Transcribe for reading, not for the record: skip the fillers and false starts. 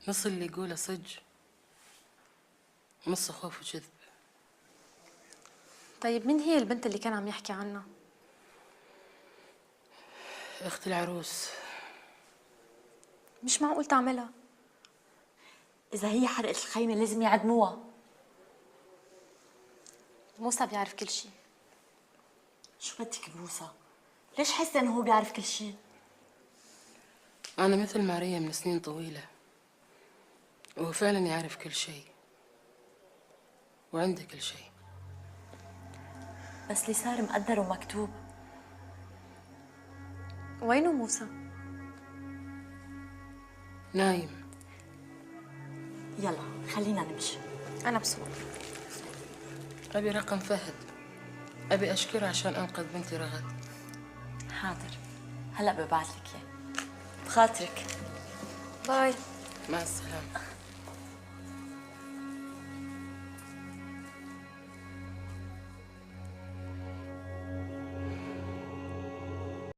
نص اللي يقوله صج، نص خوف وكذب. طيب مين هي البنت اللي كان عم يحكي عنها؟ اخت العروس. مش معقول تعملها. إذا هي حرقت الخيمة لازم يعدموها. موسى بيعرف كل شيء. شو بدك بوسى؟ ليش حاسة إنه هو بيعرف كل شيء؟ أنا مثل ماريا من سنين طويلة، وهو فعلا يعرف كل شيء وعنده كل شيء. بس اللي صار مقدر ومكتوب. وينه موسى؟ نايم. يلا خلينا نمشي. أنا بسوق. أبي رقم فهد، أبي أشكره عشان أنقذ بنتي رغد. حاضر، هلأ ببعث لك إياه. بخاطرك. باي. مع السلامة.